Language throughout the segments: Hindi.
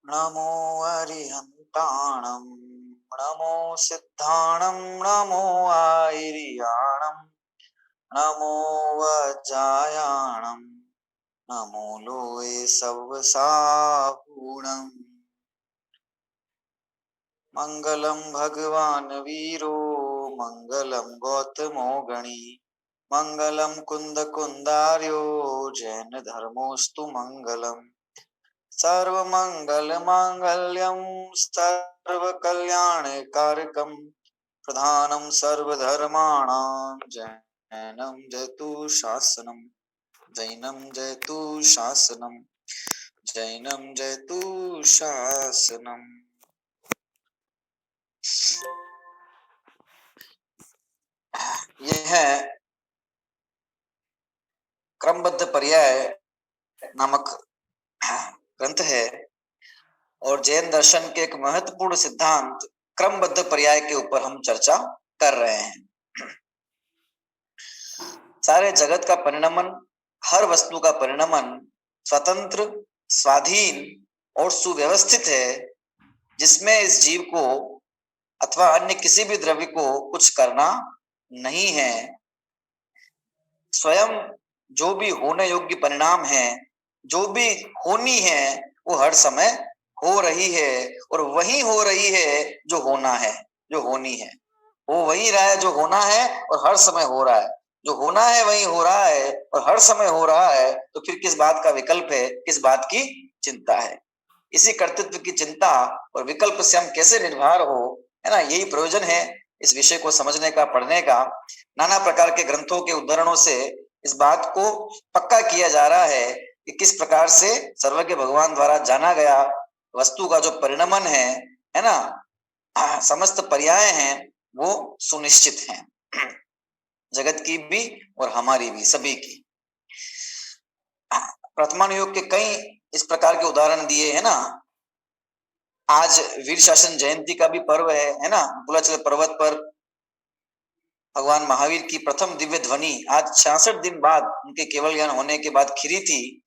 नमो अरिहन्ताणं नमो सिद्धाणं नमो आयर्याणं नमो वज्रायाणं नमो लोये सवसाहुणम् मंगलम भगवान वीरो मंगलम गौतमो गणी मंगलम कुंद कुंदार्यो जैन धर्मोस्तु मंगलम सर्वमंगल मांगल्यम सर्वकल्याणकारकम प्रधानम सर्वधर्माणां जैनम जयतु शासनम जैनम जयतु शासनम जैनम जयतु शासनम। यह है क्रमबद्ध पर्याय नामक ग्रंथ है और जैन दर्शन के एक महत्वपूर्ण सिद्धांत क्रमबद्ध पर्याय के ऊपर हम चर्चा कर रहे हैं। सारे जगत का परिणमन, हर वस्तु का परिणमन स्वतंत्र, स्वाधीन और सुव्यवस्थित है, जिसमें इस जीव को अथवा अन्य किसी भी द्रव्य को कुछ करना नहीं है। स्वयं जो भी होने योग्य परिणाम है, जो भी होनी है, वो हर समय हो रही है और वही हो रही है जो होना है, जो होनी है। वो वही रहा है जो होना है और हर समय हो रहा है। जो होना है वही हो रहा है और हर समय हो रहा है, तो फिर किस बात का विकल्प है, किस बात की चिंता है? इसी कर्तृत्व की चिंता और विकल्प से हम कैसे निर्भर हो, है ना, यही प्रयोजन है इस विषय को समझने का, पढ़ने का। नाना प्रकार के ग्रंथों के उदाहरणों से इस बात को पक्का किया जा रहा है कि किस प्रकार से सर्वज्ञ भगवान द्वारा जाना गया वस्तु का जो परिणमन है ना, समस्त पर्याय हैं, वो सुनिश्चित हैं, जगत की भी और हमारी भी, सभी की। वर्तमान युग के कई इस प्रकार के उदाहरण दिए है ना। आज वीर शासन जयंती का भी पर्व है ना। बुलाचल पर्वत पर भगवान महावीर की प्रथम दिव्य ध्वनि आज 66 दिन बाद उनके केवल ज्ञान होने के बाद खिरी थी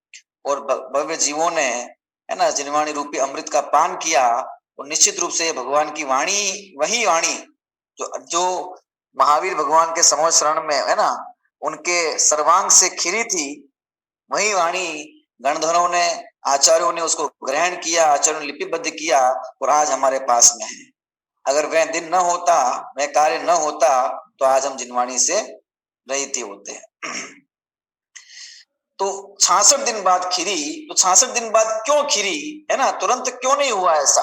और भव्य जीवों ने, है ना, जिनवाणी रूपी अमृत का पान किया। और निश्चित रूप से भगवान की वाणी, वही वाणी जो महावीर भगवान के समोच्च शरण में, है ना, उनके सर्वांग से खिरी थी, वही वाणी गणधरों ने, आचार्यों ने उसको ग्रहण किया, आचार्यों ने लिपिबद्ध किया और आज हमारे पास में है। अगर वह दिन न होता, वह कार्य न होता, तो आज हम जिनवाणी से रहित होते हैं। तो 66 दिन बाद खिरी, तो 66 दिन बाद क्यों खिरी, है ना, तुरंत क्यों नहीं हुआ ऐसा?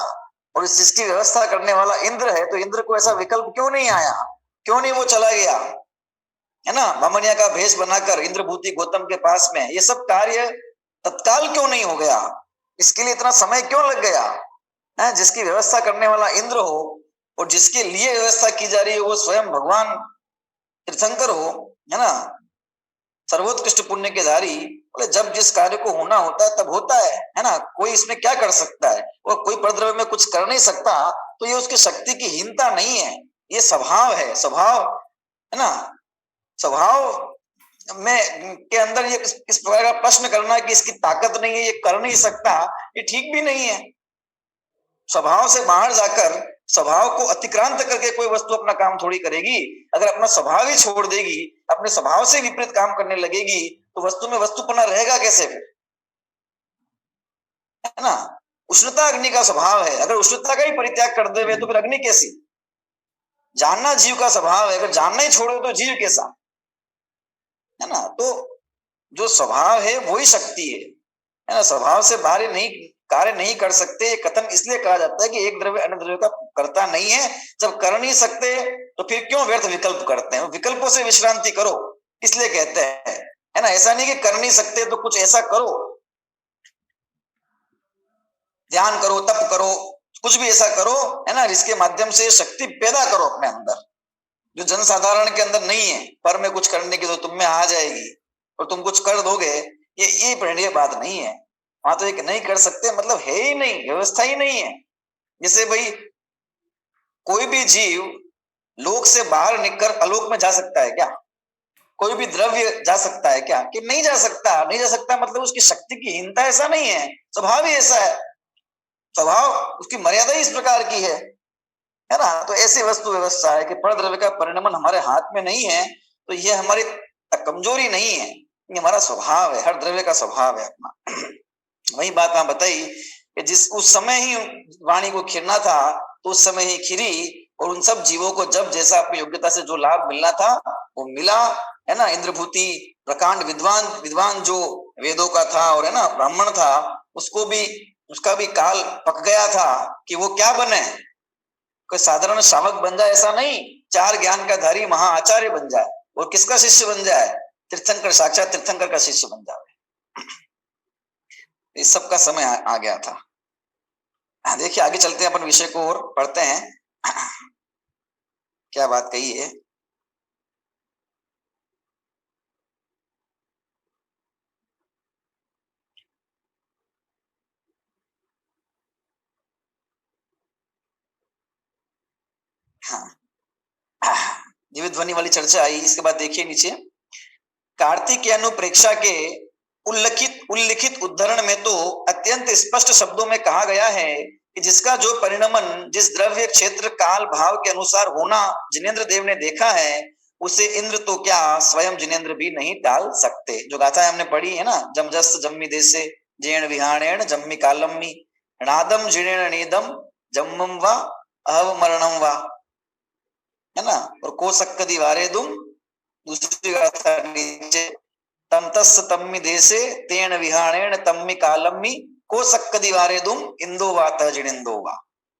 और इस चीज की व्यवस्था करने वाला इंद्र है, तो इंद्र को ऐसा विकल्प क्यों नहीं आया, क्यों नहीं वो चला गया, है ना, बामनिया का भेष बनाकर इंद्रभूति गौतम के पास में? ये सब कार्य तत्काल क्यों नहीं हो गया? इसके लिए इतना समय क्यों लग गया है? जिसकी व्यवस्था करने वाला इंद्र हो और जिसके लिए व्यवस्था की जा रही है वो स्वयं भगवान तीर्थंकर हो, है ना, सर्वोत्कृष्ट पुण्य के धारी। बोले जब जिस कार्य को होना होता है तब होता है ना। कोई इसमें क्या कर सकता है? वो कोई परद्रव्य में कुछ कर नहीं सकता, तो ये उसकी शक्ति की हीनता नहीं है, ये स्वभाव है, स्वभाव, है ना। स्वभाव में के अंदर ये इस प्रकार का प्रश्न करना कि इसकी ताकत नहीं है, ये कर नहीं सकता, ये ठीक भी नहीं है। स्वभाव से बाहर जाकर स्वभाव को अतिक्रांत करके कोई वस्तु अपना काम थोड़ी करेगी। अगर अपना स्वभाव ही छोड़ देगी, अपने स्वभाव से विपरीत काम करने लगेगी, तो वस्तु में वस्तुपना रहेगा कैसे फिर, है ना। उष्णता अग्नि का स्वभाव है, अगर उष्णता का ही परित्याग कर देवे तो फिर अग्नि कैसी? जानना जीव का स्वभाव है, अगर जानना ही छोड़ो तो जीव कैसा, है ना। तो जो स्वभाव है वही शक्ति है ना। स्वभाव से बाहर नहीं कार्य नहीं कर सकते। ये कथन इसलिए कहा जाता है कि एक द्रव्य अन्य द्रव्य का करता नहीं है। जब कर नहीं सकते तो फिर क्यों व्यर्थ विकल्प करते हैं? विकल्पों से विश्रांति करो, इसलिए कहते हैं, है ना। ऐसा नहीं कि कर नहीं सकते तो कुछ ऐसा करो, ध्यान करो, तप करो, कुछ भी ऐसा करो, है ना, जिसके माध्यम से शक्ति पैदा करो अपने अंदर, जो जनसाधारण के अंदर नहीं है। पर में कुछ करने की तो तुम में आ जाएगी और तुम कुछ कर दोगे, ये प्रणीय बात नहीं है। वहां तो एक नहीं कर सकते मतलब है ही नहीं, व्यवस्था ही नहीं है। जैसे भाई कोई भी जीव लोक से बाहर निकल अलोक में जा सकता है क्या? कोई भी द्रव्य जा सकता है क्या? कि नहीं जा सकता। नहीं जा सकता मतलब उसकी शक्ति की हीनता, ऐसा नहीं है, स्वभाव ही ऐसा है। स्वभाव, उसकी मर्यादा ही इस प्रकार की है ना। तो ऐसी वस्तु व्यवस्था है कि परद्रव्य का परिणमन हमारे हाथ में नहीं है, तो यह हमारी कमजोरी नहीं है, ये हमारा स्वभाव है, हर द्रव्य का स्वभाव है अपना। वही बात वहां बताई कि जिस उस समय ही वाणी को खिरना था तो उस समय ही खिरी, और उन सब जीवों को जब जैसा अपनी योग्यता से जो लाभ मिलना था वो मिला, है ना। इंद्रभूति प्रकांड विद्वान विद्वान जो वेदों का था और है ना ब्राह्मण था, उसको भी उसका भी काल पक गया था कि वो क्या बने, कोई साधारण शावक बन जाए ऐसा नहीं, 4 ज्ञान का धारी महा आचार्य बन जाए और किसका शिष्य बन जाए, तीर्थंकर, साक्षात तीर्थंकर का शिष्य बन जाए। इस सब का समय आ गया था। देखिए आगे चलते हैं, अपन विषय को और पढ़ते हैं, क्या बात कही है। हाँ, जीवित ध्वनि वाली चर्चा आई। इसके बाद देखिए नीचे, कार्तिक अनुप्रेक्षा के उल्लिखित उल्लिखित उद्धरण में तो अत्यंत स्पष्ट शब्दों में कहा गया है कि जिसका जो परिणमन जिस द्रव्य क्षेत्र काल भाव के अनुसार होना जिनेंद्र देव ने देखा है, उसे इंद्र तो क्या स्वयं जिनेंद्र भी नहीं टाल सकते। जो गाथा हमने पढ़ी है ना, जमजस जम्मी देसे जैन विहाणेण जम्मी कालम्मी नादम जिणेण नीदम जम्मम वा अवमरणम वा, है ना। और कोसक्क दीवारे दुम, दूसरी गाथा नीचे, तम तस् तम्मि देशे तेन विहाणेण तम्मि कालम्मि कोसक्क दीवारे दुम इंदो वात जिणिंदो वा।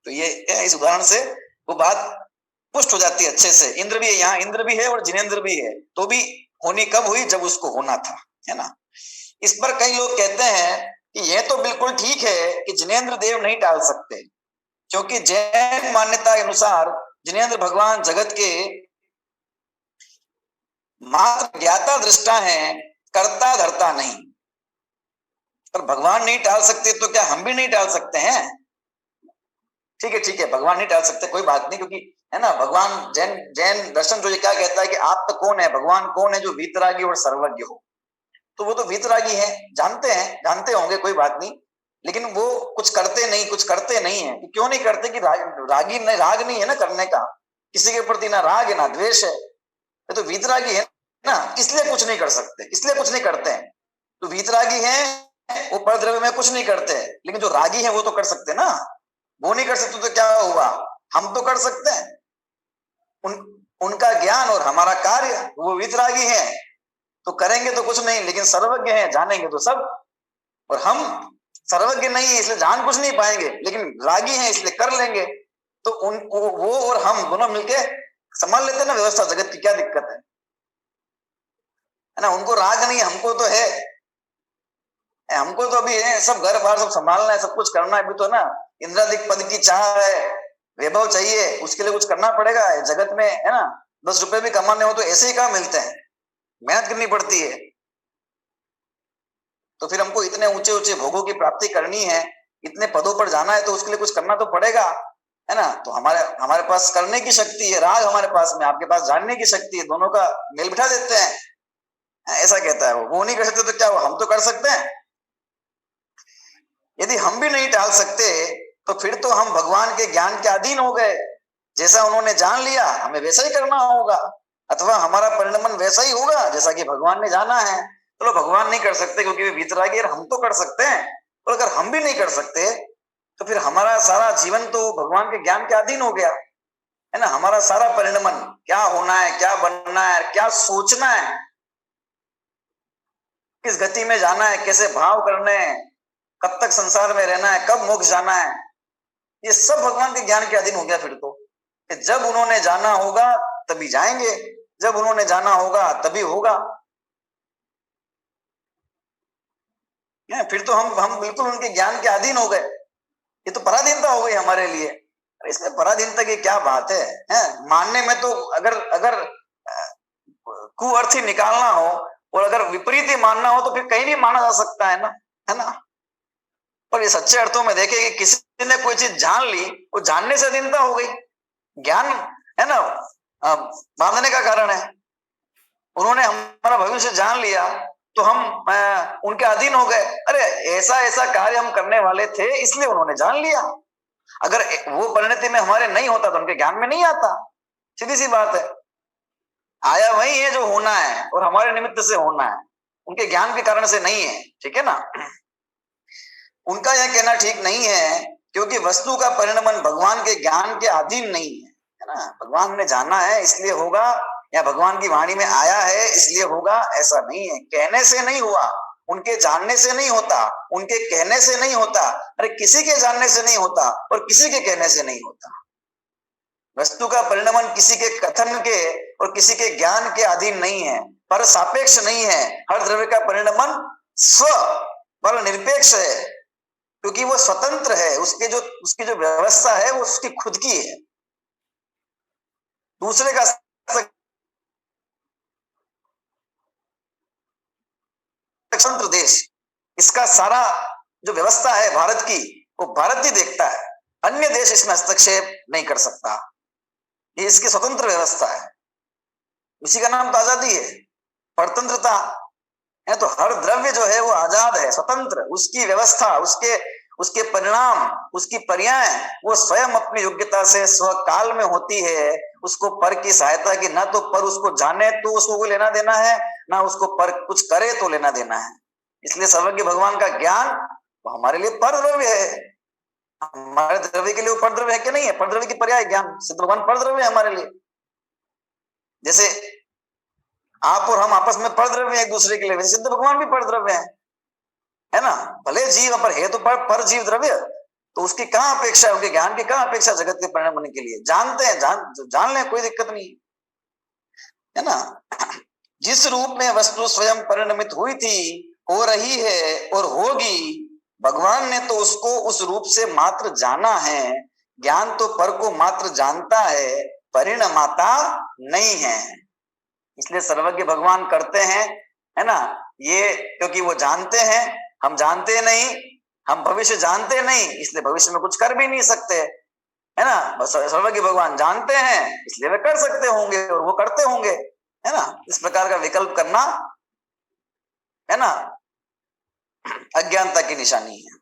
तो ये इस उदाहरण से वो बात पुष्ट हो जाती है अच्छे से। इंद्र भी है, यहाँ इंद्र भी है और जिनेंद्र भी है, तो भी होनी कब हुई, जब उसको होना था, है ना। इस पर कई लोग कहते हैं कि यह तो बिल्कुल ठीक है कि जिनेंद्र देव नहीं टाल सकते, क्योंकि जैन मान्यता के अनुसार जिनेंद्र भगवान जगत के मात्र ज्ञाता दृष्टा है, करता धरता नहीं। पर भगवान नहीं टाल सकते तो क्या हम भी नहीं टाल सकते हैं? ठीक है, भगवान नहीं टाल सकते, कोई बात नहीं, क्योंकि है ना भगवान जैन जैन दर्शन जो ये क्या कहता है कि आप तो कौन है, भगवान कौन है, जो वीतरागी और सर्वज्ञ हो। तो वो तो वीतरागी है, जानते हैं, जानते होंगे, कोई बात नहीं, लेकिन वो कुछ करते नहीं है। क्यों नहीं करते कि राग नहीं है ना करने का, किसी के प्रति ना राग है ना द्वेष है, ये तो वीतरागी है ना, इसलिए कुछ नहीं कर सकते, इसलिए कुछ नहीं करते हैं। तो वीतरागी है, वो परद्रव्य में कुछ नहीं करते, लेकिन जो रागी है वो तो कर सकते ना। वो नहीं कर सकते तो क्या हुआ, हम तो कर सकते हैं। उनका ज्ञान और हमारा कार्य, वो वीतरागी है तो करेंगे तो कुछ नहीं, लेकिन सर्वज्ञ है, जानेंगे तो सब। और हम सर्वज्ञ नहीं है इसलिए जान कुछ नहीं पाएंगे, लेकिन रागी है इसलिए कर लेंगे। तो वो और हम दोनों मिलके संभाल लेते ना व्यवस्था जगत की, क्या दिक्कत है ना। उनको राग नहीं, हमको तो है, हमको तो अभी है, सब घर बार सब संभालना है, सब कुछ करना है, अभी तो ना इंद्रादिक पद की चाह है, वैभव चाहिए, उसके लिए कुछ करना पड़ेगा जगत में, है ना। 10 रुपए भी कमाने हो तो ऐसे ही कहाँ मिलते हैं, मेहनत करनी पड़ती है। तो फिर हमको इतने ऊंचे ऊंचे भोगों की प्राप्ति करनी है, इतने पदों पर जाना है, तो उसके लिए कुछ करना तो पड़ेगा, है ना। तो हमारे पास करने की शक्ति है, राग हमारे पास में, आपके पास जानने की शक्ति है, दोनों का मेल बिठा देते हैं, ऐसा कहता है वो नहीं कर सकते तो क्या हुआ, हम तो कर सकते हैं। यदि हम भी नहीं टाल सकते तो फिर तो हम भगवान के ज्ञान के अधीन हो गए, जैसा उन्होंने जान लिया हमें वैसा ही करना होगा, अथवा हमारा परिणमन वैसा ही होगा जैसा कि भगवान ने जाना है। चलो भगवान नहीं कर सकते क्योंकि वे वीतरागी, हम तो कर सकते हैं, और अगर हम भी नहीं कर सकते तो फिर हमारा सारा जीवन तो भगवान के ज्ञान के अधीन हो गया, है ना। हमारा सारा परिणमन, क्या होना है, क्या बनना है, क्या सोचना है, किस गति में जाना है, कैसे भाव करने हैं, कब तक संसार में रहना है, कब मोक्ष जाना है, ये सब भगवान के ज्ञान के अधीन हो गया। फिर तो जब उन्होंने जाना होगा तभी जाएंगे, जब उन्होंने जाना होगा तभी होगा। फिर तो हम बिल्कुल उनके ज्ञान के अधीन हो गए, ये तो पराधीनता हो गई हमारे लिए। इसमें पराधीनता की क्या बात है? मानने में तो अगर कुअर्थ ही निकालना हो और अगर विपरीत ही मानना हो तो फिर कहीं भी माना जा सकता है ना। पर ये सच्चे अर्थों में देखे कि किसी ने कोई चीज जान ली, वो जानने से अधीनता हो गई, ज्ञान है ना बांधने का कारण है। उन्होंने हमारा भविष्य जान लिया, तो हम उनके अधीन हो गए। अरे ऐसा ऐसा कार्य हम करने वाले थे इसलिए उन्होंने जान लिया। अगर वो परिणति में हमारे नहीं होता तो उनके ज्ञान में नहीं आता। सीधी सी बात है। आया वही है जो होना है और हमारे निमित्त से होना है, उनके ज्ञान के कारण से नहीं है। ठीक है ना। उनका यह कहना ठीक नहीं है क्योंकि वस्तु का परिणमन भगवान के ज्ञान के अधीन नहीं है ना। भगवान ने जाना है इसलिए होगा, या भगवान की वाणी में आया है इसलिए होगा, ऐसा नहीं है। कहने से नहीं हुआ, उनके जानने से नहीं होता, उनके कहने से नहीं होता। अरे किसी के जानने से नहीं होता और किसी के कहने से नहीं होता। वस्तु का परिणमन किसी के कथन के और किसी के ज्ञान के अधीन नहीं है, पर सापेक्ष नहीं है। हर द्रव्य का परिणमन स्व पर निरपेक्ष है क्योंकि वो स्वतंत्र है। उसकी जो व्यवस्था है वो उसकी खुद की है, दूसरे का स्वतंत्र देश। इसका सारा जो व्यवस्था है भारत की, वो भारत ही देखता है, अन्य देश इसमें हस्तक्षेप नहीं कर सकता। ये इसकी स्वतंत्र व्यवस्था है, इसी का नाम तो आजादी है, परतंत्रता है। तो हर द्रव्य जो है वो आजाद है, स्वतंत्र। उसकी व्यवस्था, उसके परिणाम, उसकी पर्याय वो स्वयं अपनी योग्यता से स्वकाल में होती है। उसको पर की सहायता की ना तो पर उसको जाने तो उसको कोई लेना देना है, ना उसको पर कुछ करे तो लेना देना है। इसलिए सर्वज्ञ भगवान का ज्ञान वो हमारे लिए पर द्रव्य है। हमारे द्रव्य के लिए वो पर द्रव्य है कि नहीं है? पर द्रव्य की पर्याय ज्ञान, सिद्ध भगवान पर द्रव्य है हमारे लिए। जैसे आप और हम आपस में पर द्रव्य है एक दूसरे के लिए, वैसे सिद्ध भगवान भी पर द्रव्य है ना। भले जीव पर है तो पर जीव द्रव्य, तो उसकी कहां अपेक्षा है, उनके ज्ञान की कहां अपेक्षा जगत के परिणाम होने के लिए। जानते हैं, जान लें, कोई दिक्कत नहीं है ना। जिस रूप में वस्तु स्वयं परिणमित हुई थी, हो रही है और होगी, भगवान ने तो उसको उस रूप से मात्र जाना है। ज्ञान तो पर को मात्र जानता है, परिणमाता नहीं है। इसलिए सर्वज्ञ भगवान करते हैं, है ना, ये क्योंकि वो जानते हैं, हम जानते नहीं, हम भविष्य जानते नहीं, इसलिए भविष्य में कुछ कर भी नहीं सकते, है ना। सर्वज्ञ भगवान जानते हैं इसलिए वे कर सकते होंगे और वो करते होंगे, है ना। इस प्रकार का विकल्प करना, है ना, अज्ञानता की निशानी है।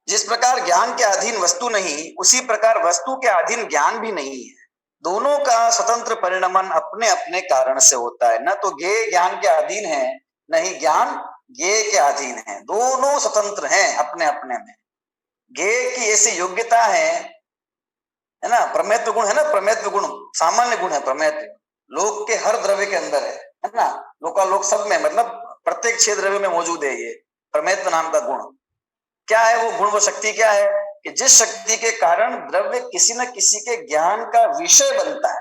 जिस प्रकार ज्ञान के अधीन वस्तु नहीं, उसी प्रकार वस्तु के अधीन ज्ञान भी नहीं है। दोनों का स्वतंत्र परिणमन अपने अपने कारण से होता है। न तो ज्ञेय ज्ञान के अधीन है, न ही ज्ञान ज्ञेय के अधीन है। दोनों स्वतंत्र हैं अपने अपने में। ज्ञेय की ऐसी योग्यता है ना, प्रमेत्व गुण है ना, प्रमेत्व गुण सामान्य गुण है। प्रमेत्व लोक के हर द्रव्य के अंदर है ना, लोकालोक सब में, मतलब प्रत्येक 6 द्रव्य में मौजूद है ये प्रमेत्व नाम का गुण। क्या है वो गुण, वो शक्ति क्या है कि जिस शक्ति के कारण द्रव्य किसी न किसी के ज्ञान का विषय बनता है,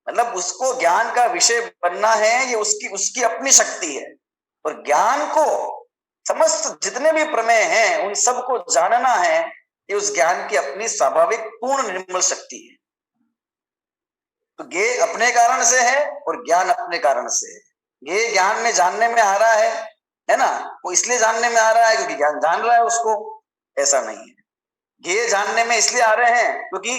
मतलब उसको ज्ञान का विषय बनना है, ये उसकी अपनी शक्ति है। और ज्ञान को समस्त जितने भी प्रमेय हैं उन सबको जानना है, ये उस ज्ञान की अपनी स्वाभाविक पूर्ण निर्मल शक्ति है। तो ज्ञेय अपने कारण से है और ज्ञान अपने कारण से है। ज्ञेय ज्ञान में जानने में आ रहा है ना, वो इसलिए जानने में आ रहा है क्योंकि ज्ञान जान रहा है उसको, ऐसा नहीं है। ज्ञेय जानने में इसलिए आ रहे हैं क्योंकि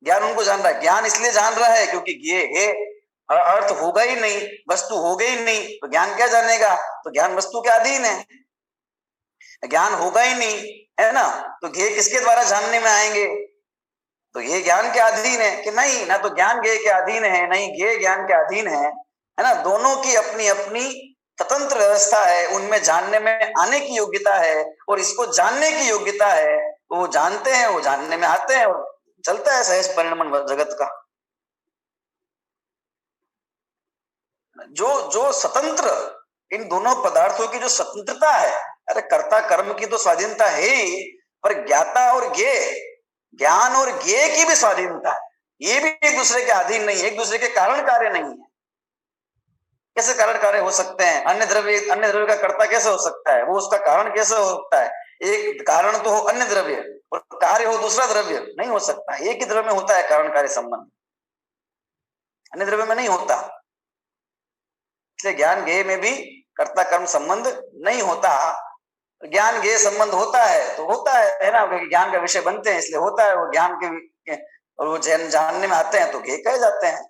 ज्ञान उनको जान रहा है। ज्ञान इसलिए जान रहा है क्योंकि ज्ञेय है, अर्थ होगा ही नहीं, वस्तु हो गई नहीं, तो ज्ञान क्या जानेगा? तो ज्ञान वस्तु के अधीन है, ज्ञान होगा ही नहीं, है ना। तो ज्ञेय किसके द्वारा जानने में आएंगे? तो ये ज्ञान के अधीन है कि नहीं, ना तो ज्ञान ज्ञेय के अधीन है, नहीं ज्ञेय ज्ञान के अधीन है ना। दोनों की अपनी अपनी स्वतंत्र व्यवस्था है, उनमें जानने में आने की योग्यता है और इसको जानने की योग्यता है। तो वो जानते हैं, वो जानने में आते हैं और चलता है सहज परिणमन जगत का। जो स्वतंत्र, इन दोनों पदार्थों की जो स्वतंत्रता है, अरे कर्ता कर्म की तो स्वाधीनता है ही, पर ज्ञाता और ज्ञेय, ज्ञान और ज्ञेय की भी स्वाधीनता है। ये भी एक दूसरे के अधीन नहीं है, एक दूसरे के कारण कार्य नहीं है। कैसे कारण कार्य हो सकते हैं? अन्य द्रव्य का कर्ता कैसे हो सकता है? वो उसका कारण कैसे हो सकता है? एक कारण तो हो अन्य द्रव्य और कार्य हो दूसरा द्रव्य, नहीं हो सकता। एक ही द्रव्य में होता है कारण कार्य संबंध, अन्य द्रव्य में नहीं होता। इसलिए ज्ञान ज्ञेय में भी कर्ता कर्म संबंध नहीं होता। ज्ञान ज्ञेय संबंध होता है तो होता है ना, क्योंकि ज्ञान का विषय बनते हैं इसलिए होता है। वो ज्ञान के और वो जानने में आते हैं तो ज्ञेय कहे जाते हैं।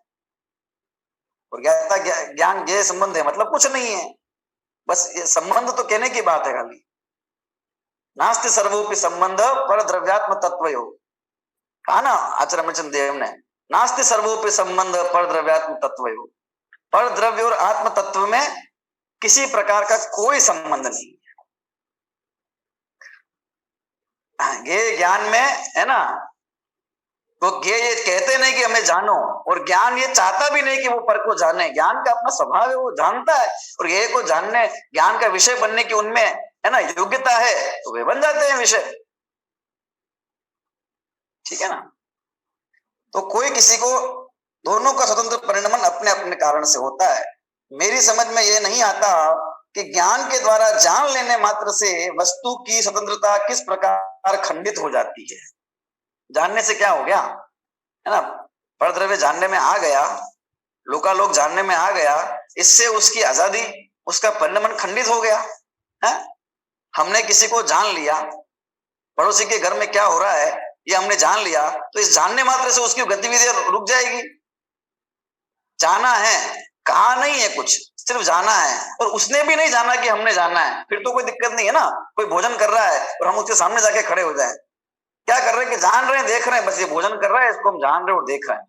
और ज्ञाता ज्ञान ज्ञेय संबंध है मतलब कुछ नहीं है, बस ये संबंध तो कहने की बात है खाली। नास्ति सर्वोपि संबंध पर द्रव्यात्म तत्वयो, कहा ना आचार्य रामचंद्र देव ने, नास्ति सर्वोपि संबंध पर द्रव्यात्म तत्वयो, पर द्रव्य और आत्म तत्व में किसी प्रकार का कोई संबंध नहीं। ज्ञेय ज्ञान में है ना, तो ज्ञेय ये कहते नहीं कि हमें जानो, और ज्ञान ये चाहता भी नहीं कि वो पर को जाने, ज्ञान का अपना स्वभाव है, वो जानता है, और ज्ञेय को जानने ज्ञान का विषय बनने की उनमें है ना योग्यता है, तो वे बन जाते हैं विषय। ठीक है ना, तो कोई किसी को, दोनों का स्वतंत्र परिणमन अपने अपने कारण से होता है। मेरी समझ में यह नहीं आता कि ज्ञान के द्वारा जान लेने मात्र से वस्तु की स्वतंत्रता किस प्रकार खंडित हो जाती है। जानने से क्या हो गया है ना, परद्रव्य जानने में आ गया, लोकालोक जानने में आ गया, इससे उसकी आजादी, उसका परिणमन खंडित हो गया है। हमने किसी को जान लिया, पड़ोसी के घर में क्या हो रहा है ये हमने जान लिया, तो इस जानने मात्र से उसकी गतिविधि रुक जाएगी। जाना है, कहा नहीं है कुछ, सिर्फ जाना है, और उसने भी नहीं जाना कि हमने जाना है, फिर तो कोई दिक्कत नहीं है ना। कोई भोजन कर रहा है और हम उसके सामने जाके खड़े हो जाए, क्या कर रहे हैं कि जान रहे हैं, देख रहे हैं, बस ये भोजन कर रहा है, इसको हम जान रहे हैं और देख रहे हैं।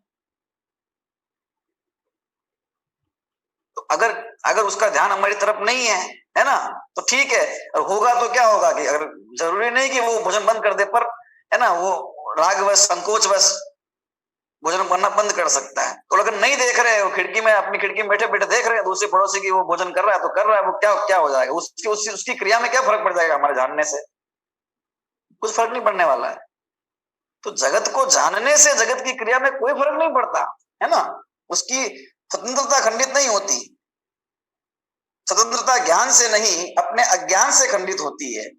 तो अगर अगर उसका ध्यान हमारी तरफ नहीं है ना, तो ठीक है, और होगा तो क्या होगा कि अगर जरूरी नहीं कि वो भोजन बंद कर दे, पर है ना वो रागवश संकोचवश भोजन करना बंद कर सकता है। तो अगर नहीं देख रहे हो, खिड़की में, अपनी खिड़की में बैठे बैठे देख रहे हैं दूसरे पड़ोसी की वो भोजन कर रहा है, तो कर रहा है, वो क्या क्या हो जाएगा, उसकी क्रिया में क्या फर्क पड़ जाएगा हमारे जानने से? कुछ फर्क नहीं पड़ने वाला है। तो जगत को जानने से जगत की क्रिया में कोई फर्क नहीं पड़ता है ना, उसकी स्वतंत्रता खंडित नहीं होती। स्वतंत्रता ज्ञान से नहीं, अपने अज्ञान से खंडित होती है।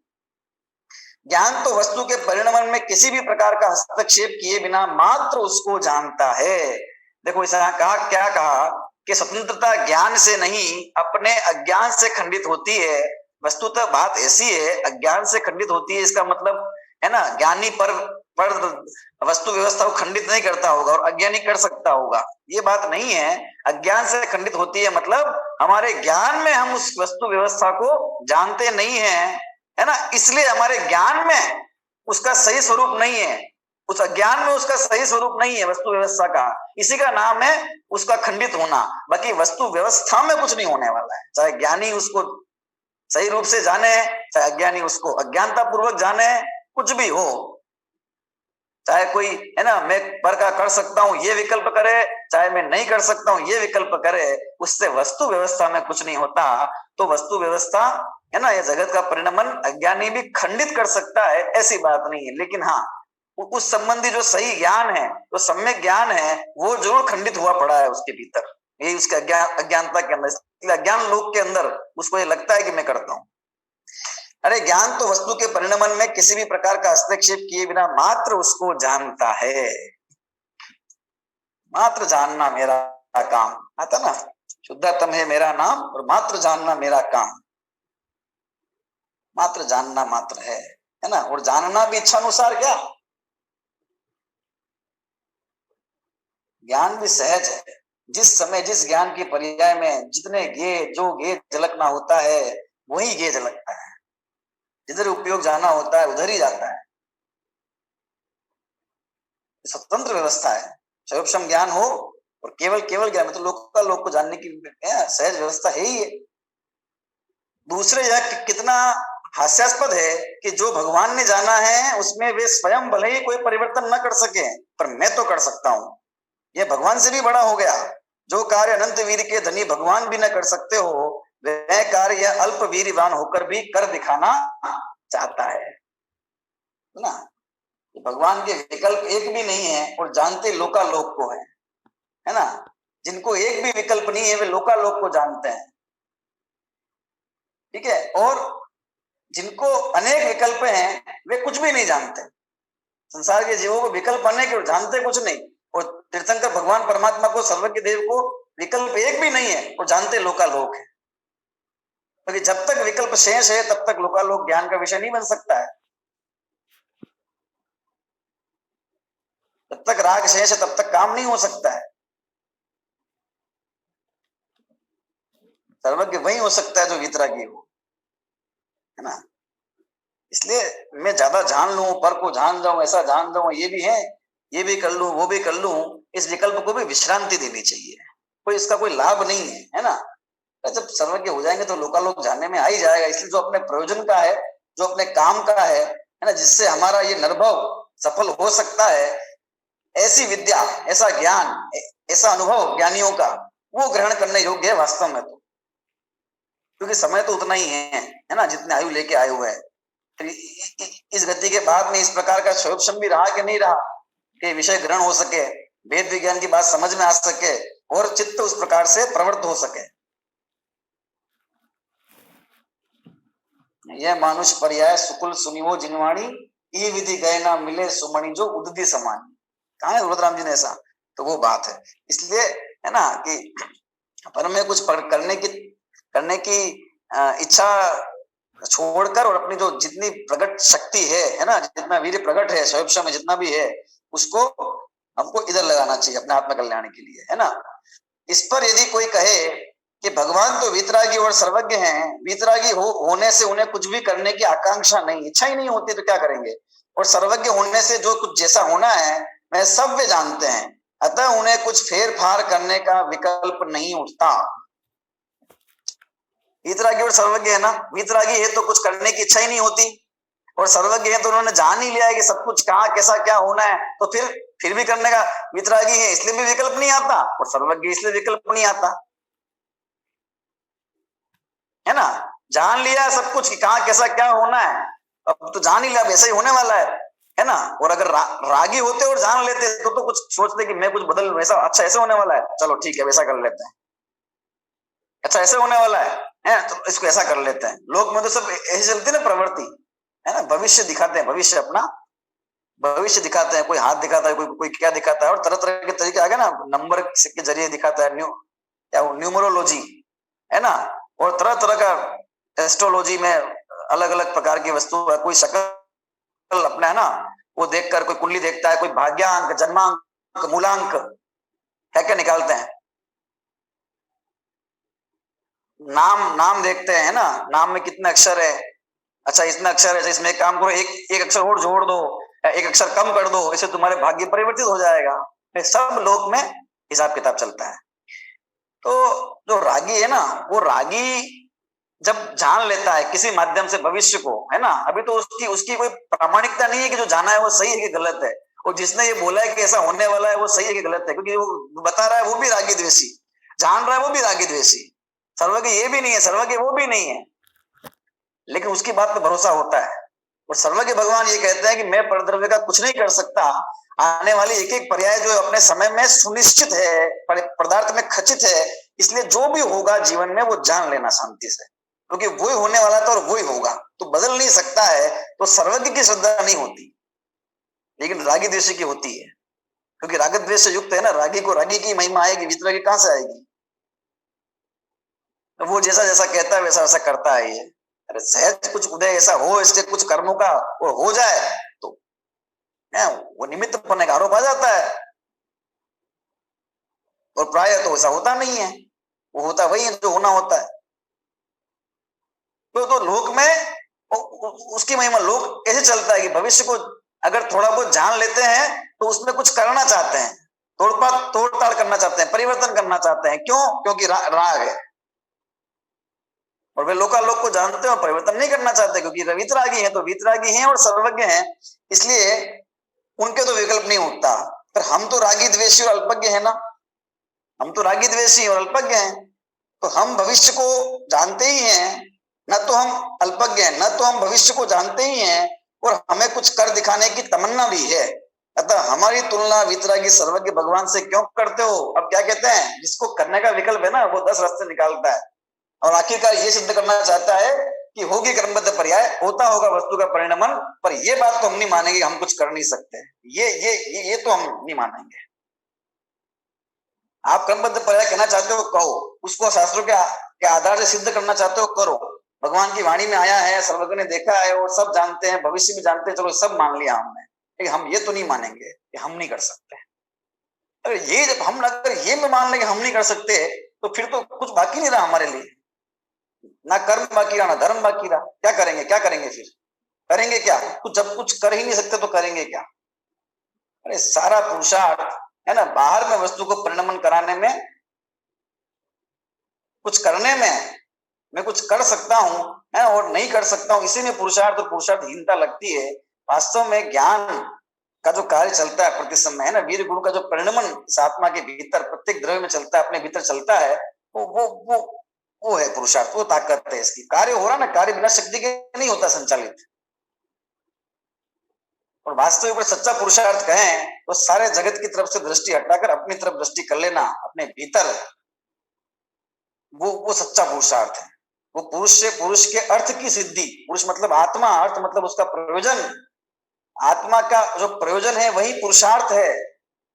ज्ञान तो वस्तु के परिणमन में किसी भी प्रकार का हस्तक्षेप किए बिना मात्र उसको जानता है। देखो इस कहा, क्या कहा कि स्वतंत्रता ज्ञान से नहीं, अपने अज्ञान से खंडित होती है। वस्तुतः बात ऐसी है, अज्ञान से खंडित होती है, इसका मतलब है ना, ज्ञानी पर वस्तु व्यवस्था को खंडित नहीं करता होगा और अज्ञानी कर सकता होगा, ये बात नहीं है। अज्ञान से खंडित होती है मतलब हमारे ज्ञान में हम उस वस्तु व्यवस्था को जानते नहीं है ना, इसलिए हमारे ज्ञान में उसका सही स्वरूप नहीं है, उस अज्ञान में उसका सही स्वरूप नहीं है वस्तु व्यवस्था का, इसी का नाम है उसका खंडित होना। बाकी वस्तु व्यवस्था में कुछ नहीं होने वाला है, चाहे ज्ञानी उसको सही रूप से जाने, चाहे अज्ञानी उसको अज्ञानता पूर्वक जाने, कुछ भी हो, चाहे कोई है ना मैं पर का कर सकता हूं ये विकल्प करे, चाहे मैं नहीं कर सकता हूं ये विकल्प करे, उससे वस्तु व्यवस्था में कुछ नहीं होता। तो वस्तु व्यवस्था है ना, ये जगत का परिणमन अज्ञानी भी खंडित कर सकता है, ऐसी बात नहीं है। लेकिन हाँ, उस संबंधी जो सही ज्ञान है, जो सम्यक ज्ञान है, वो जरूर खंडित हुआ पड़ा है उसके भीतर, यही उसके अज्ञानता के अंदर, अज्ञान लोक के अंदर उसको ये लगता है कि मैं करता हूं। अरे ज्ञान तो वस्तु के परिणमन में किसी भी प्रकार का हस्तक्षेप किए बिना मात्र उसको जानता है। मात्र जानना मेरा काम, आता ना, शुद्धतम है मेरा नाम और मात्र जानना मेरा काम। मात्र जानना मात्र है ना, और जानना भी इच्छा अनुसार, क्या ज्ञान भी सहज है। जिस समय जिस ज्ञान के पर्याय में जितने जो गे झलकना होता है वही गे झलकता है, जिधर उपयोग जाना होता है उधर ही जाता है। स्वतंत्र व्यवस्था है, सर्वक्षम ज्ञान हो और केवल केवल ज्ञान, तो लोक को जानने की सहज व्यवस्था है ही है। दूसरे यह कितना हास्यास्पद है कि जो भगवान ने जाना है उसमें वे स्वयं भले ही कोई परिवर्तन न कर सके, पर मैं तो कर सकता हूं। यह भगवान से भी बड़ा हो गया। जो कार्य अनंत वीर के धनी भगवान भी न कर सकते हो, वह कार्य अल्प वीरवान होकर भी कर दिखाना चाहता है ना। भगवान के विकल्प एक भी नहीं है और जानते लोकालोक को है ना। जिनको एक भी विकल्प नहीं है वे लोकालोक को जानते हैं, ठीक है, और जिनको अनेक विकल्प हैं वे कुछ भी नहीं जानते। संसार के जीवों को विकल्प अनेक और जानते कुछ नहीं, और तीर्थंकर भगवान परमात्मा को, सर्वज्ञ देव को विकल्प एक भी नहीं है और जानते लोकालोक है। क्योंकि जब तक विकल्प शेष है तब तक लोकालोक ज्ञान का विषय नहीं बन सकता है। जब तक राग शेष है तब तक काम नहीं हो सकता है। सर्वज्ञ वही हो सकता है जो वीतरागी हो, है ना। इसलिए मैं ज्यादा जान लूं, पर को जान जाऊं, ऐसा जान जाऊं, ये भी है, ये भी कर लूं, वो भी कर लूं, इस विकल्प को भी विश्रांति देनी चाहिए। कोई इसका कोई लाभ नहीं है ना। जब सर्वज्ञ हो जाएंगे तो लोकालोक जाने में आ ही जाएगा। इसलिए जो अपने प्रयोजन का है, जो अपने काम का है ना, जिससे हमारा ये निर्भव सफल हो सकता है, ऐसी विद्या, ऐसा ज्ञान, ऐसा अनुभव ज्ञानियों का, वो ग्रहण करने योग्य है वास्तव में तो। क्योंकि समय तो उतना ही है ना, जितने आयु लेके आए हुए हैं। तो इस गति के बाद में इस प्रकार का स्वयं भी रहा कि नहीं रहा कि विषय ग्रहण हो सके, वेद विज्ञान की बात समझ में आ सके और चित्त उस प्रकार से प्रवृत्त हो सके। यह मानुष पर्याय सुकुल सुनिवो जिनवाणी, ई विधि गए ना मिले सुमणि जो उददी समानी। कहा है रुद्रराम जी ने ऐसा, तो वो बात है। इसलिए है ना कि पर में कुछ करने की इच्छा छोड़कर और अपनी जो जितनी प्रकट शक्ति है ना, जितना वीर्य प्रकट है स्वयं में जितना भी है, उसको हमको इधर लगाना चाहिए अपने आत्म कल्याण के लिए, है ना। इस पर यदि कोई कहे कि भगवान तो वीतरागी और सर्वज्ञ हैं, वीतरागी होने से उन्हें कुछ भी करने की आकांक्षा नहीं, इच्छा ही नहीं होती, तो क्या करेंगे। और सर्वज्ञ होने से जो कुछ जैसा होना है वह सब वे जानते हैं, अतः उन्हें कुछ फेर फार करने का विकल्प नहीं उठता। वीतरागी और सर्वज्ञ है ना, वीतरागी है तो कुछ करने की इच्छा ही नहीं होती, और सर्वज्ञ है तो उन्होंने जान ही लिया है कि सब कुछ कहाँ कैसा क्या होना है, तो फिर भी करने का, वीतरागी है इसलिए भी विकल्प नहीं आता और सर्वज्ञ इसलिए विकल्प नहीं आता, है ना। जान लिया सब कुछ कि कहाँ कैसा क्या होना है, अब तो जान ही लिया वैसा ही होने वाला है ना। और अगर रागी होते और जान लेते तो कुछ सोचते कि मैं कुछ बदल लूं, ऐसा अच्छा ऐसे होने वाला है, चलो ठीक है वैसा कर लेते हैं, अच्छा ऐसे होने वाला है तो इसको ऐसा कर लेते हैं। लोग में तो सब ऐसे चलती ना प्रवृत्ति, है ना। भविष्य दिखाते हैं, भविष्य अपना भविष्य दिखाते हैं, कोई हाथ दिखाता है, कोई क्या दिखाता है, और तरह तरह के तरीके आ गए ना, नंबर के जरिए दिखाता है, न्यूमरोलॉजी, है ना। और तरह तरह का एस्ट्रोलॉजी में अलग अलग प्रकार की वस्तु है, कोई शक्ल अपना है ना वो देखकर, कोई कुंडली देखता है, कोई भाग्यांक, जन्मांक, मूलांक क्या क्या निकालते हैं, नाम देखते हैं ना, नाम में कितने अक्षर है, अच्छा इतना अक्षर है, इसमें एक काम करो, एक अक्षर और जोड़ दो, एक अक्षर कम कर दो, इससे तुम्हारे भाग्य परिवर्तित हो जाएगा। सब लोक में हिसाब किताब चलता है। तो जो रागी है ना, वो रागी जब जान लेता है किसी माध्यम से भविष्य को, है ना, अभी तो उसकी कोई प्रामाणिकता नहीं है कि जो जाना है वो सही है कि गलत है, और जिसने ये बोला है कि ऐसा होने वाला है वो सही है कि गलत है, क्योंकि वो बता रहा है वो भी रागी द्वेषी, जान रहा है वो भी रागी द्वेषी, सर्वज्ञ ये भी नहीं है, सर्वज्ञ वो भी नहीं है, लेकिन उसकी बात पे भरोसा होता है। और सर्वज्ञ भगवान ये कहते हैं कि मैं परद्रव्य का कुछ नहीं कर सकता, आने वाली एक एक पर्याय जो अपने समय में सुनिश्चित है, पदार्थ में खचित है, इसलिए जो भी होगा जीवन में वो जान लेना शांति से, क्योंकि वो ही होने वाला था और वो ही होगा, तो बदल नहीं सकता है। तो सर्वज्ञ की श्रद्धा नहीं होती, लेकिन रागी द्वेषी की होती है, क्योंकि राग द्वेष से युक्त है ना, रागी को रागी की महिमा आएगी, वीतरागी कहां से आएगी। तो वो जैसा जैसा कहता है वैसा वैसा करता है ये। अरे सहज कुछ उदय ऐसा हो, इसके कुछ कर्मों का वो हो जाए तो वो निमित्त बनने का आरोप आ जाता है, और प्राय तो ऐसा होता नहीं है, वो होता वही है जो होना होता है। तो लोक में उसकी महिमा, लोक ऐसे चलता है कि भविष्य को अगर थोड़ा बहुत जान लेते हैं तो उसमें कुछ करना चाहते हैं, तोड़ ताड़ करना चाहते हैं, परिवर्तन करना चाहते हैं, क्यों, क्योंकि राग है, और वे लोकालोक को जानते हैं और परिवर्तन नहीं करना चाहते, क्योंकि वीतरागी हैं तो वीतरागी हैं और सर्वज्ञ हैं, इसलिए उनके तो विकल्प नहीं उठता। पर हम तो रागी द्वेषी और अल्पज्ञ है ना, हम तो रागी द्वेषी और अल्पज्ञ हैं, तो हम भविष्य को जानते ही हैं, न तो हम अल्पज्ञ हैं, न तो हम भविष्य को जानते ही हैं, और हमें कुछ कर दिखाने की तमन्ना भी है। अतः हमारी तुलना वीतरागी सर्वज्ञ भगवान से क्यों करते हो। अब क्या कहते हैं, जिसको करने का विकल्प है ना वो 10 रास्ते निकालता है, और आखिरकार ये सिद्ध करना चाहता है कि होगी कर्मबद्ध पर्याय, होता होगा वस्तु का परिणमन, पर ये बात तो हम नहीं मानेंगे, हम कुछ कर नहीं सकते, ये तो हम नहीं मानेंगे। आप कर्मबद्ध पर्याय कहना चाहते हो कहो, उसको शास्त्रों के आधार से सिद्ध करना चाहते हो करो, भगवान की वाणी में आया है, सर्वज्ञ ने देखा है और सब जानते हैं, भविष्य भी जानते हैं, चलो सब मान लिया हमने, लेकिन हम ये तो नहीं मानेंगे कि हम नहीं कर सकते। अरे ये जब हम अगर ये में मान लेंगे हम नहीं कर सकते, तो फिर तो कुछ बाकी नहीं रहा हमारे लिए, ना कर्म बाकी रहा, ना धर्म बाकी रहा। क्या करेंगे, क्या करेंगे फिर? करेंगे क्या? कुछ जब कुछ कर ही नहीं सकते तो करेंगे क्या? अरे सारा पुरुषार्थ है ना बाहर में वस्तु को परिणमन कराने में, कुछ करने में। मैं कुछ कर सकता हूं है और नहीं कर सकता हूं, इसी में पुरुषार्थ और पुरुषार्थहीनता लगती है। वास्तव में ज्ञान का जो कार्य चलता है प्रति समय है ना, वीर गुण का जो परिणमन इस आत्मा के भीतर प्रत्येक द्रव्य में चलता है, अपने भीतर चलता है, वो है पुरुषार्थ, वो ताकत है इसकी। कार्य हो रहा ना, कार्य बिना शक्ति के नहीं होता संचालित। और वास्तविक सच्चा पुरुषार्थ कहें तो सारे जगत की तरफ से दृष्टि हटाकर अपनी तरफ दृष्टि कर लेना, अपने भीतर, वो सच्चा पुरुषार्थ है। वो पुरुष से पुरुष के अर्थ की सिद्धि, पुरुष मतलब आत्मा, अर्थ मतलब उसका प्रयोजन, आत्मा का जो प्रयोजन है वही पुरुषार्थ है,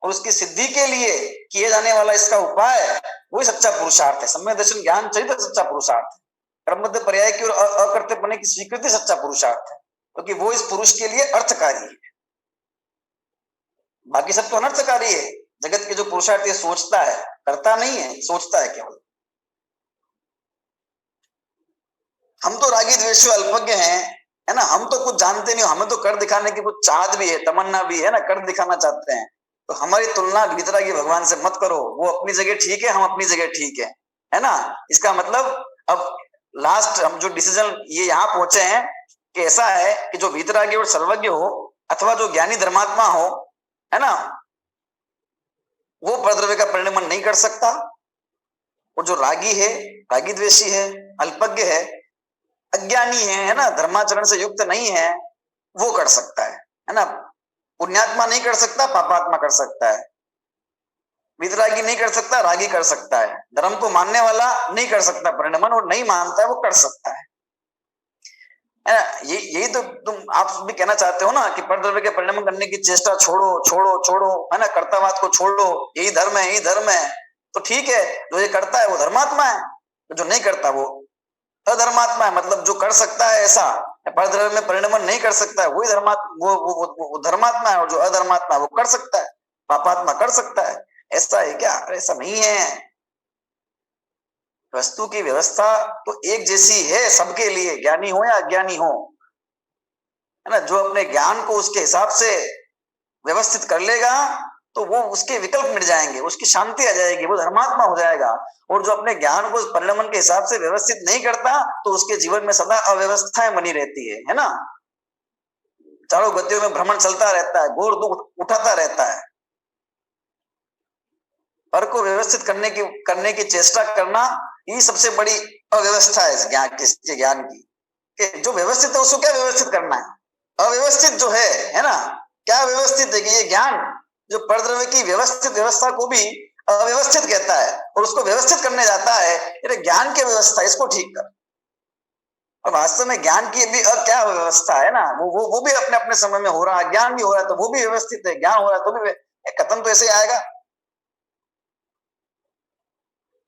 और उसकी सिद्धि के लिए किए जाने वाला इसका उपाय वही सच्चा पुरुषार्थ है। सम्यक दर्शन ज्ञान चरित्र सच्चा पुरुषार्थ है। कर्मबद्ध पर्याय की और अकर्तव्यपने की स्वीकृति सच्चा पुरुषार्थ है, क्योंकि वो इस पुरुष के लिए अर्थकारी है। बाकी सब तो अनर्थकारी है। जगत के जो पुरुषार्थ ये सोचता है, करता नहीं है, सोचता है केवल। हम तो रागी द्वेषी अल्पज्ञ हैं है ना, हम तो कुछ जानते नहीं, हमें तो कर दिखाने की कुछ चाहत भी है, तमन्ना भी है ना, कर दिखाना चाहते हैं। तो हमारी तुलना भीतरागी भगवान से मत करो, वो अपनी जगह ठीक है, हम अपनी जगह ठीक है ना। इसका मतलब अब लास्ट हम जो डिसीजन ये यहाँ पहुंचे हैं कि ऐसा है कि जो भीतरागी और सर्वज्ञ हो अथवा जो ज्ञानी धर्मात्मा हो है ना, वो परद्रव्य का परिणमन नहीं कर सकता। और जो रागी है, रागी द्वेषी है, अल्पज्ञ है, अज्ञानी है ना, धर्माचरण से युक्त नहीं है, वो कर सकता है ना। पुण्यात्मा नहीं कर सकता, पापात्मा कर सकता है। वितरागी नहीं कर सकता, रागी कर सकता है। धर्म को मानने वाला नहीं कर सकता परिणमन, और नहीं मानता है वो कर सकता है ना। यही तो तुम आप भी कहना चाहते हो ना कि परद्रव्य के परिणमन करने की चेष्टा छोड़ो छोड़ो छोड़ो है ना, कर्तावाद को छोड़ो, यही धर्म है, यही धर्म है। तो ठीक है, जो ये करता है वो धर्मात्मा है, तो जो नहीं करता वो अधर्मात्मा है। मतलब जो कर सकता है ऐसा परद्रव्य में परिणमन नहीं कर सकता है वही धर्मात्मा, वो धर्मात्मा है, और जो अधर्मात्मा है वो कर सकता है, पापात्मा कर सकता है। ऐसा है क्या? ऐसा नहीं है। वस्तु की व्यवस्था तो एक जैसी है सबके लिए, ज्ञानी हो या अज्ञानी हो है ना। जो अपने ज्ञान को उसके हिसाब से व्यवस्थित कर लेगा तो वो उसके विकल्प मिट जाएंगे, उसकी शांति आ जाएगी, वो धर्मात्मा हो जाएगा। और जो अपने ज्ञान को परिणमन के हिसाब से व्यवस्थित नहीं करता तो उसके जीवन में सदा अव्यवस्थाएं बनी रहती है ना। चारों गतियों में भ्रमण चलता रहता है, घोर दुख उठाता रहता है। पर को व्यवस्थित करने की चेष्टा करना ये सबसे बड़ी अव्यवस्था है इस ज्ञान की। कि जो व्यवस्थित है उसको क्या व्यवस्थित करना है? अव्यवस्थित जो है ना, क्या व्यवस्थित है कि ये ज्ञान जो परद्रव्य की व्यवस्थित व्यवस्था को भी अव्यवस्थित कहता है और उसको व्यवस्थित करने जाता है। अरे ज्ञान की व्यवस्था, इसको ठीक कर। और वास्तव में ज्ञान की भी क्या व्यवस्था है ना, वो भी अपने अपने समय में हो रहा है। ज्ञान भी हो रहा है तो वो भी व्यवस्थित है, ज्ञान हो रहा है तो भी कथन तो ऐसे ही आएगा।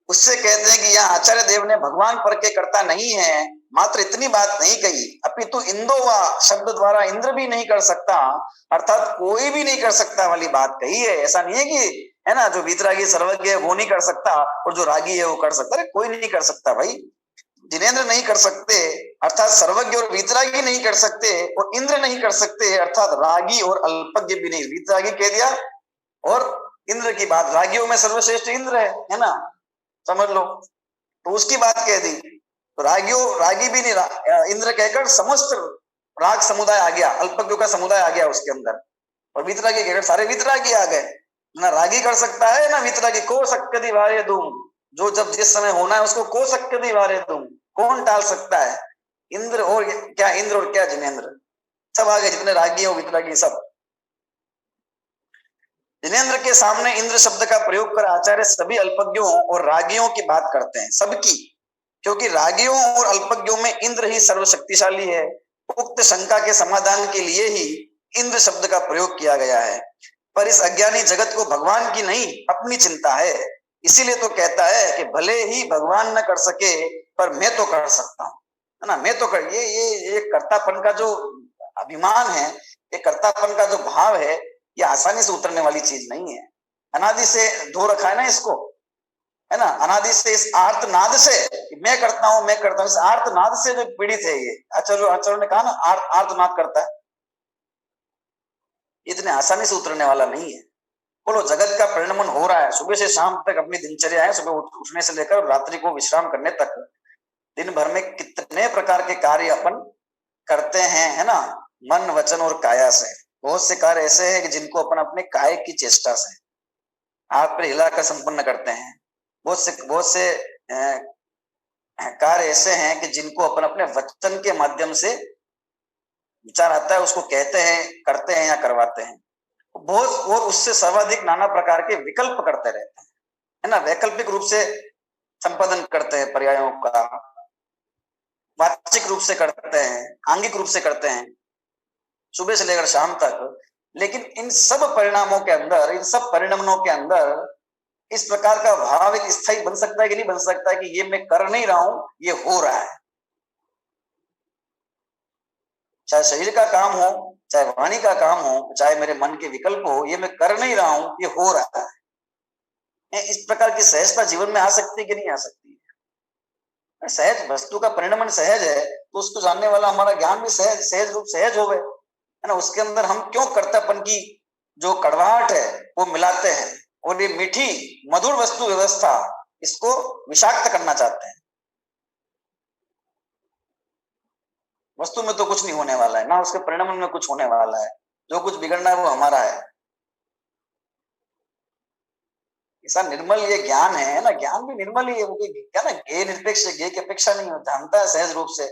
उससे कहते हैं कि यहाँ आचार्य देव ने भगवान पर के करता नहीं है, मात्र इतनी बात नहीं कही, अपितु इंदो वा शब्द द्वारा इंद्र भी नहीं कर सकता, अर्थात कोई भी नहीं कर सकता वाली बात कही है। ऐसा नहीं है कि है ना जो वीतरागी सर्वज्ञ है वो नहीं कर सकता और जो रागी है वो कर सकता। अरे कोई नहीं कर सकता भाई। जिनेन्द्र नहीं कर सकते अर्थात सर्वज्ञ और वीतरागी नहीं कर सकते, और इंद्र नहीं कर सकते अर्थात रागी और अल्पज्ञ भी नहीं। वीतरागी कह दिया और इंद्र की बात, रागियों में सर्वश्रेष्ठ इंद्र है ना, समझ लो। तो उसकी बात कह दी तो रागी भी नहीं, इंद्र कहकर समस्त राग समुदाय आ गया, अल्पज्ञों का समुदाय आ गया उसके अंदर। और वीतरागी कहकर सारे वीतरागी आ गए। ना रागी कर सकता है ना वीतरागी। को सक्कति वारे दूं, जो जब जिस समय होना है उसको को सक्कति वारे दूं, कौन टाल सकता है? इंद्र और क्या, इंद्र और क्या जिनेन्द्र, सब आ गए, जितने रागी हो वीतरागी सब। जिनेन्द्र के सामने इंद्र शब्द का प्रयोग कर आचार्य सभी अल्पज्ञों और रागियों की बात करते हैं, सबकी, क्योंकि रागियों और अल्पज्ञों में इंद्र ही सर्वशक्तिशाली है। उक्त शंका के समाधान के लिए ही इंद्र शब्द का प्रयोग किया गया है। पर इस अज्ञानी जगत को भगवान की नहीं अपनी चिंता है, इसीलिए तो कहता है कि भले ही भगवान न कर सके पर मैं तो कर सकता हूँ, है ना। मैं तो कर, ये कर्तापन का जो अभिमान है, ये कर्तापन का जो भाव है, ये आसानी से उतरने वाली चीज नहीं है। अनादि से धो रखा है ना इसको, है ना, अनादि से इस आर्तनाद से, मैं करता हूं मैं करता हूं, इस आर्तनाद से जो पीड़ित है ये आचार्य ने कहा ना, आर्तनाद करता है, इतने आसानी से उतरने वाला नहीं है। बोलो, जगत का परिणमन हो रहा है, सुबह से शाम तक अपनी दिनचर्या है, सुबह उठने से लेकर रात्रि को विश्राम करने तक, दिन भर में कितने प्रकार के कार्य अपन करते हैं, है ना, मन वचन और काया से। बहुत से कार्य ऐसे हैं कि जिनको अपन अपने काय की चेष्टा से हाथ पर हिलाकर संपन्न करते हैं। बहुत से कार्य ऐसे हैं कि जिनको अपन अपने वचन के माध्यम से, विचार आता है उसको कहते हैं, करते हैं या करवाते हैं। बहुत, और उससे सर्वाधिक नाना प्रकार के विकल्प करते रहते हैं, है ना, वैकल्पिक रूप से संपादन करते हैं, पर्यायों का वाचिक रूप से करते हैं, आंगिक रूप से करते हैं, सुबह से लेकर शाम तक। लेकिन इन सब परिणामों के अंदर, इन सब परिणमनों के अंदर इस प्रकार का भाव एक स्थायी बन सकता है कि नहीं बन सकता है कि ये मैं कर नहीं रहा हूं, ये हो रहा है। चाहे शरीर का काम हो, चाहे वाणी का काम हो, चाहे मेरे मन के विकल्प हो, ये मैं कर नहीं रहा हूं, ये हो रहा है। इस प्रकार की सहजता जीवन में आ सकती है कि नहीं आ सकती है? सहज वस्तु का परिणमन सहज है, तो उसको जानने वाला हमारा ज्ञान भी सहज रूप सहज हो गए, है ना। उसके अंदर हम क्यों कर्तापन की जो कड़वाहट है वो मिलाते हैं, और ये मीठी मधुर वस्तु व्यवस्था इसको विषाक्त करना चाहते हैं। वस्तु में तो कुछ नहीं होने वाला है, ना उसके परिणमन में कुछ होने वाला है, जो कुछ बिगड़ना है वो हमारा है। ऐसा निर्मल ये ज्ञान है ना, ज्ञान भी निर्मल ही है, वो क्या ना, ज्ञेय निरपेक्ष, ज्ञेय की अपेक्षा नहीं जानता है सहज रूप से।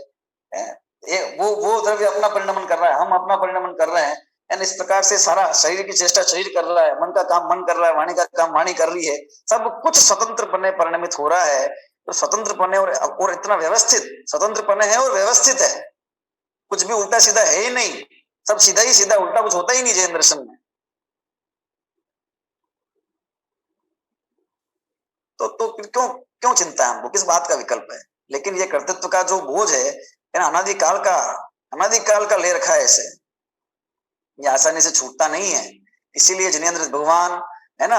वो द्रव्य अपना परिणमन कर रहा है, हम अपना परिणमन कर रहे हैं। इस प्रकार से सारा शरीर की चेष्टा शरीर कर रहा है, मन का काम मन कर रहा है, वाणी का काम वाणी कर रही है, सब कुछ स्वतंत्रपने परिणमित हो रहा है। तो स्वतंत्रपने और इतना व्यवस्थित स्वतंत्रपने है और व्यवस्थित है, कुछ भी उल्टा सीधा है ही नहीं, सब सीधा ही सीधा, उल्टा कुछ होता ही नहीं जैन दर्शन में। तो फिर क्यों क्यों चिंता है हमको, किस बात का विकल्प है? लेकिन ये कर्तृत्व का जो बोझ है ना, अनादिकाल का ले रखा है ऐसे, ये आसानी से छूटता नहीं है। इसीलिए जिनेंद्र भगवान, है ना,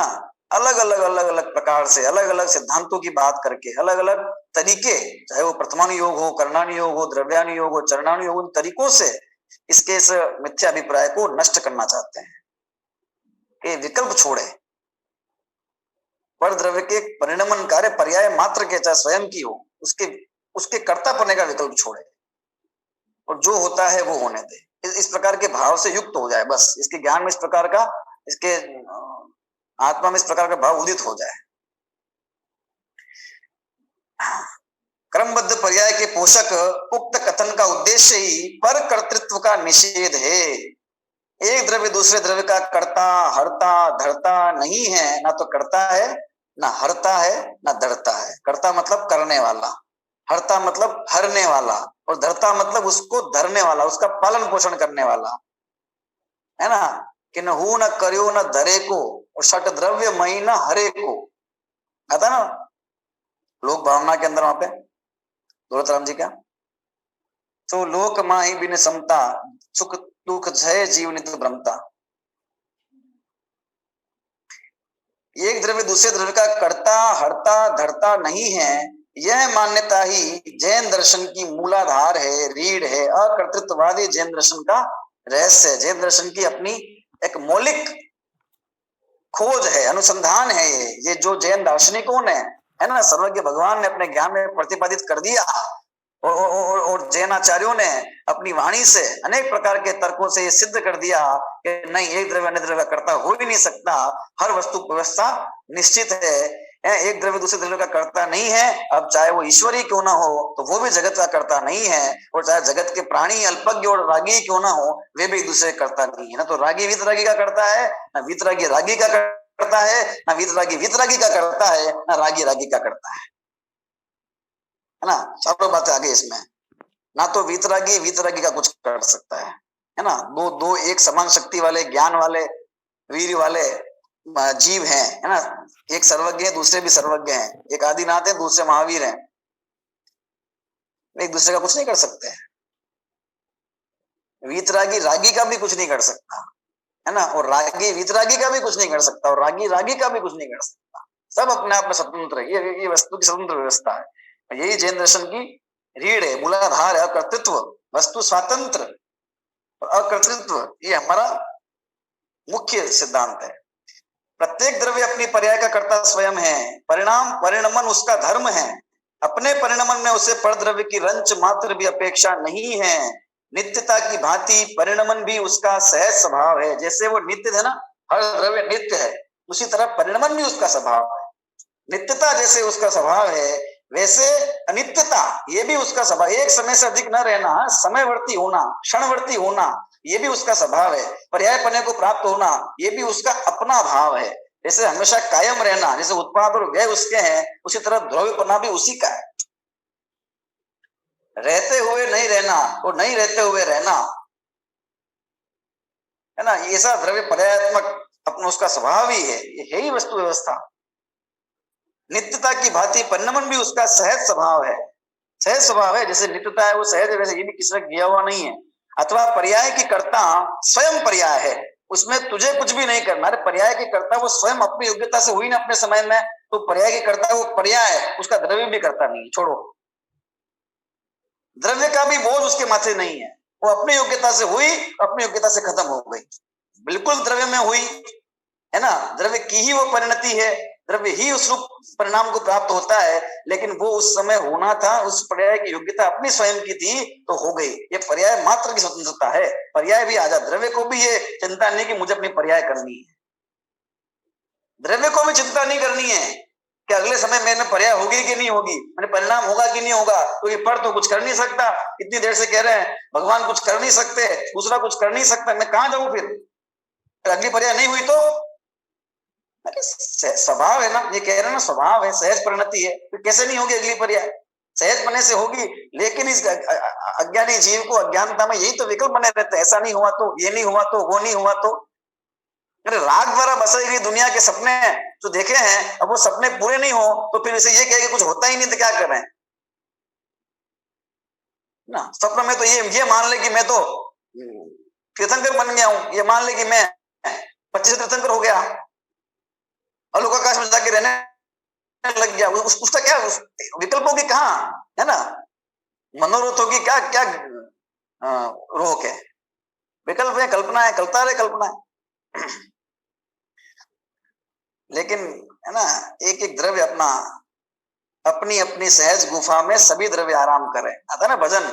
अलग अलग प्रकार से, अलग अलग सिद्धांतों की बात करके, अलग अलग तरीके, चाहे वो प्रथमानुयोग हो, कर्णानुयोग हो, द्रव्यानुयोग हो, चरणानुयोग, उन तरीकों से इसके इस मिथ्या अभिप्राय को नष्ट करना चाहते हैं कि विकल्प छोड़े, पर द्रव्य के परिणमन कार्य पर्याय मात्र के, चाहे स्वयं की हो, उसके कर्तापने का विकल्प छोड़े, और जो होता है वो होने दे। इस प्रकार के भाव से युक्त हो जाए, बस इसके ज्ञान में इस प्रकार का, इसके आत्मा में इस प्रकार का भाव उदित हो जाए। क्रमबद्ध पर्याय के पोषक उक्त कथन का उद्देश्य ही पर कर्तृत्व का निषेध है। एक द्रव्य दूसरे द्रव्य का कर्ता हरता धरता नहीं है, ना तो करता है ना हरता है ना धरता है। कर्ता मतलब करने वाला, हरता मतलब हरने वाला, और धरता मतलब उसको धरने वाला, उसका पालन पोषण करने वाला, है ना। कि न हु न करो न धरे को, और षट द्रव्य मई न हरे को, आता ना लोक भावना के अंदर वहां पे दौलतराम जी का, तो लोक माही बिन समता, सुख दुख जय जीव नित भ्रमता। एक द्रव्य दूसरे द्रव्य का कर्ता हरता धरता नहीं है, यह मान्यता ही जैन दर्शन की मूलाधार है, रीढ़ है, अकर्तृत्ववादी जैन दर्शन का रहस्य है। जैन दर्शन की अपनी एक मौलिक खोज है, अनुसंधान है। ये जो जैन दार्शनिकों ने, है ना, सर्वज्ञ भगवान ने अपने ज्ञान में प्रतिपादित कर दिया, और जैन आचार्यों ने अपनी वाणी से अनेक प्रकार के तर्कों से ये सिद्ध कर दिया कि नहीं, एक द्रव्य अन्य द्रव्य कर्ता हो ही नहीं सकता, हर वस्तु व्यवस्था निश्चित है, एक द्रव्य दूसरे द्रव्य का कर्ता नहीं है। अब चाहे वो ईश्वर ही क्यों ना हो, तो वो भी जगत का कर्ता नहीं है, और चाहे जगत के प्राणी अल्पज्ञ और रागी क्यों ना हो, वे भी एक दूसरे का कर्ता नहीं है। ना तो रागी वीतरागी का करता है, ना वीतरागी रागी का करता है, ना वीतरागी वीतरागी का करता है, ना रागी रागी का करता है ना। चारों बातें आगे इसमें, ना तो वीतरागी का कुछ कर सकता है ना। दो एक समान शक्ति वाले, ज्ञान वाले, वीर वाले जीव हैं, है ना। एक सर्वज्ञ है, दूसरे भी सर्वज्ञ हैं, एक आदिनाथ है, दूसरे महावीर हैं, एक दूसरे का कुछ नहीं कर सकते हैं। वीतरागी रागी का भी कुछ नहीं कर सकता, है ना, और रागी वीतरागी का भी कुछ नहीं कर सकता, और रागी रागी का भी कुछ नहीं कर सकता। सब अपने आप में स्वतंत्र है। ये वस्तु की स्वतंत्र व्यवस्था है। यही जैन दर्शन की रीढ़ है, मूलाधार है। कर्तृत्व, वस्तु स्वातंत्र और अकर्तृत्व, ये हमारा मुख्य सिद्धांत है। प्रत्येक द्रव्य अपनी पर्याय का कर्ता स्वयं है। परिणाम परिणमन उसका धर्म है। अपने परिणमन में उसे परद्रव्य की रंच मात्र भी अपेक्षा नहीं है। नित्यता की भांति परिणमन भी उसका सहज स्वभाव है। जैसे वो नित्य है ना, हर द्रव्य नित्य है, उसी तरह परिणमन भी उसका स्वभाव है। नित्यता जैसे उसका स्वभाव है, वैसे अनित्यता ये भी उसका स्वभाव। एक समय से अधिक न रहना, समयवर्ती होना, क्षणवर्ती होना, ये भी उसका स्वभाव है। पर्यायपने को प्राप्त होना, ये भी उसका अपना भाव है। जैसे हमेशा कायम रहना, जैसे उत्पाद और व्यय उसके हैं, उसी तरह द्रव्यपना भी उसी का है। रहते हुए नहीं रहना और नहीं रहते हुए रहना, है ना, ऐसा द्रव्य पर्यायात्मक अपना उसका स्वभाव ही है। ये है ही वस्तु व्यवस्था। नित्यता की भांति परिणमन भी उसका सहज स्वभाव है। सहज स्वभाव है, जैसे नित्यता है वो सहज है, वैसे ये भी किसी ने किया हुआ नहीं है। अथवा पर्याय की कर्ता स्वयं पर्याय है, उसमें तुझे कुछ भी नहीं करना। अरे पर्याय की कर्ता वो स्वयं अपनी योग्यता से हुई ना अपने समय में, तो पर्याय की कर्ता वो पर्याय है, उसका द्रव्य भी करता नहीं। छोड़ो, द्रव्य का भी बोझ उसके माथे नहीं है। वो अपनी योग्यता से हुई, अपनी योग्यता से खत्म हो गई। बिल्कुल द्रव्य में हुई, है ना, द्रव्य की ही वो परिणति है, द्रव्य ही उस रूप परिणाम को प्राप्त होता है। लेकिन वो उस समय होना था, उस पर्याय की योग्यता अपनी स्वयं की थी, तो हो गई। ये पर्याय मात्र की स्वतंत्रता है। पर्याय भी आजाद, द्रव्य को भी ये चिंता नहीं कि मुझे अपनी पर्याय करनी है। द्रव्य को भी चिंता नहीं करनी है कि अगले समय मेरे में पर्याय होगी कि नहीं होगी, मैंने परिणाम होगा कि नहीं होगा। तो ये पर तो कुछ कर नहीं सकता। इतनी देर से कह रहे हैं भगवान कुछ कर नहीं सकते, दूसरा कुछ कर नहीं सकता, मैं कहां जाऊं फिर अगली पर्याय नहीं हुई तो? स्वभाव है ना, ये कह रहे हैं ना, स्वभाव है, सहज परिणति है, तो कैसे नहीं होगी अगली पर्याय? सहज बने से होगी। लेकिन इस अज्ञानी जीव को अज्ञानता में यही तो विकल्प बने रहते हैं। ऐसा नहीं हुआ तो, ये नहीं हुआ तो, वो नहीं हुआ तो। अरे राग द्वारा बसाई गई दुनिया के सपने जो देखे हैं, अब वो सपने पूरे नहीं हो तो फिर इसे ये कहे कि कुछ होता ही नहीं तो क्या कर रहे हैं ना। स्वप्न में तो ये मान ले कि मैं तो तीर्थंकर बन गया हूं, ये मान ले कि मैं 25 तीर्थंकर हो गया, अलोकाकाश में जाके रहने लग गया। उसका क्या विकल्पों की कहाँ, है ना, मनोरथों की क्या क्या रोक है? विकल्प है, कल्पना है, कल्पता है, कल्पना है। लेकिन है ना, एक एक द्रव्य अपना अपनी अपनी सहज गुफा में सभी द्रव्य आराम करें। आता ना भजन,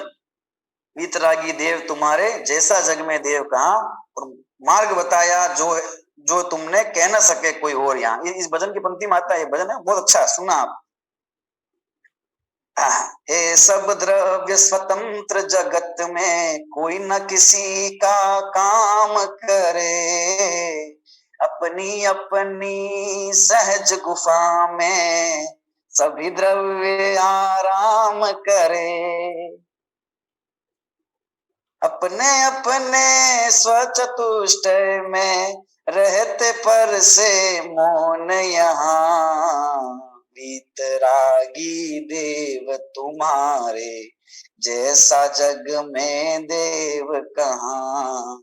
वीतरागी देव तुम्हारे जैसा जग में देव कहाँ, और मार्ग बताया जो जो तुमने कह न सके कोई और। यहाँ इस भजन की पंक्ति में आता है, भजन है बहुत अच्छा, सुना आप। हे सब द्रव्य स्वतंत्र जगत में कोई न किसी का काम करे, अपनी अपनी सहज गुफा में सभी द्रव्य आराम करे। अपने अपने स्वचतुष्टय में रहते पर से मौन यहाँ, वीतरागी देव तुम्हारे जैसा जग में देव कहाँ।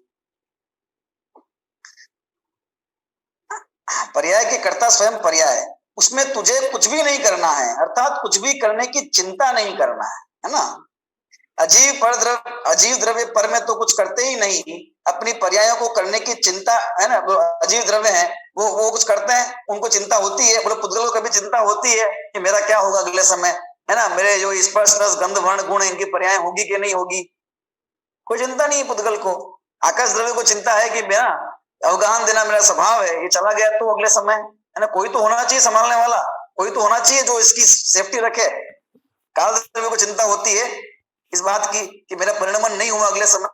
पर्याय के कर्ता स्वयं पर्याय, उसमें तुझे कुछ भी नहीं करना है, अर्थात कुछ भी करने की चिंता नहीं करना है ना। अजीव द्रव्य पर में तो कुछ करते ही नहीं, अपनी पर्यायों को करने की चिंता, है ना। अजीव द्रव्य है, वो कुछ करते हैं, उनको चिंता होती है। बोले पुद्गलों को भी चिंता होती है कि मेरा क्या होगा अगले समय, है ना, मेरे जो स्पर्श रस गंध वर्ण गुण इनकी पर्याय होगी कि नहीं होगी, कोई चिंता नहीं है पुद्गल को। आकाश द्रव्य को चिंता है कि मेरा अवगाहन देना मेरा स्वभाव है, ये चला गया तो अगले समय, है ना, कोई तो होना चाहिए संभालने वाला, कोई तो होना चाहिए जो इसकी सेफ्टी रखे। काल द्रव्य को चिंता होती है इस बात की कि मेरा परिणमन नहीं हुआ अगले समय।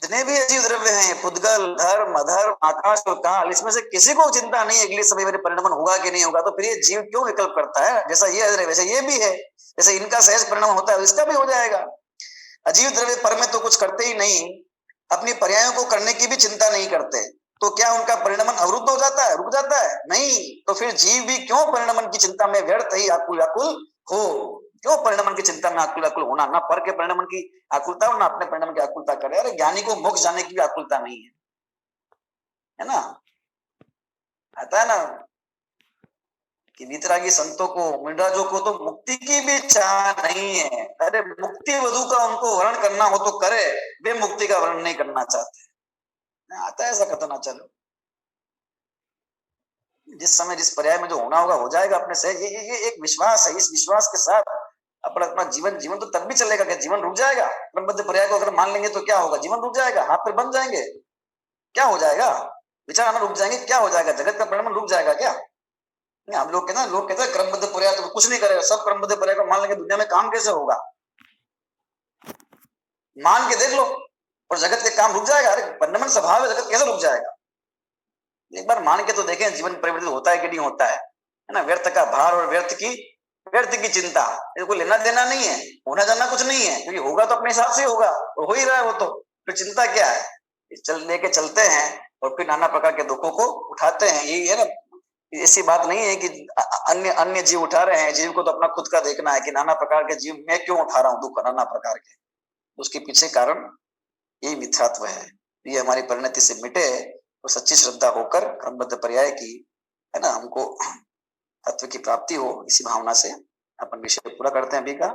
जितने भी अजीव द्रव्य हैं, पुद्गल, धर्म, अधर्म, आकाश और काल, इसमें से किसी को चिंता नहीं है अगले समय मेरे परिणमन होगा कि नहीं होगा। तो फिर ये जीव क्यों विकल्प करता है? जैसा ये है वैसे ये भी है, जैसे इनका सहज परिणाम होता है इसका भी हो जाएगा। अजीव द्रव्य पर में तो कुछ करते ही नहीं, अपनी पर्यायों को करने की भी चिंता नहीं करते, तो क्या उनका परिणमन अवरुद्ध हो जाता है, रुक जाता है? नहीं। तो फिर जीव भी क्यों परिणमन की चिंता में व्यर्थ ही आकुल व्याकुल हो? क्यों परिणमन की चिंता में आकुल व्याकुल होना? ना पर के परिणमन की आकुलता और ना अपने परिणमन की आकुलता करे। अरे ज्ञानी को मोक्ष जाने की भी आकुलता नहीं है, है ना। आता है ना कि वीतरागी संतों को, मुनिराजों को तो मुक्ति की भी चाह नहीं है। अरे मुक्ति वधु का उनको वर्णन करना हो तो करे, वे मुक्ति का वर्णन नहीं करना चाहते। आता है ऐसा कथन चलो, जिस समय जिस पर्याय में जो होना होगा हो जाएगा अपने से। ये एक विश्वास है, इस विश्वास के साथ अपना अपना जीवन जीवन तो तब भी चलेगा। क्या जीवन रुक जाएगा? क्रमबद्ध पर्याय को अगर मान लेंगे तो क्या होगा? जीवन रुक जाएगा, हाथ पैर बंद जाएंगे, क्या हो जाएगा? विचार आना रुक जाएंगे, क्या हो जाएगा? जगत का परिणाम रुक जाएगा क्या? हम लोग कहते हैं, लोग कहते हैं क्रमबद्ध पर्याय तो कुछ नहीं करेगा, सब क्रमबद्ध पर्याय को मान लेंगे, दुनिया में काम कैसे होगा? मान के देख लो, और जगत के काम रुक जाएगा? अरे परिणमन स्वभाव है, जगत कैसे रुक जाएगा? एक बार मान के तो देखें, जीवन परिवर्तित होता है कि नहीं होता है ना? व्यर्थ का भार और व्यर्थ की चिंता, इसको लेना देना नहीं है, होना जाना कुछ नहीं है, क्योंकि होगा तो अपने हिसाब से होगा, और हो ही रहा है वो तो, फिर चिंता क्या है? लेके चलते हैं और फिर नाना प्रकार के दुखों को उठाते हैं। यही है ना, ऐसी बात नहीं है कि अन्य अन्य जीव उठा रहे हैं, जीव को तो अपना खुद का देखना है कि नाना प्रकार के जीव, मैं क्यों उठा रहा हूँ दुख नाना प्रकार के? उसके पीछे कारण यही मिथ्यात्व है। ये हमारी परिणति से मिटे तो सच्ची श्रद्धा होकर क्रमबद्ध पर्याय की, है ना, हमको तत्व की प्राप्ति हो, इसी भावना से अपन विषय पूरा करते हैं अभी का।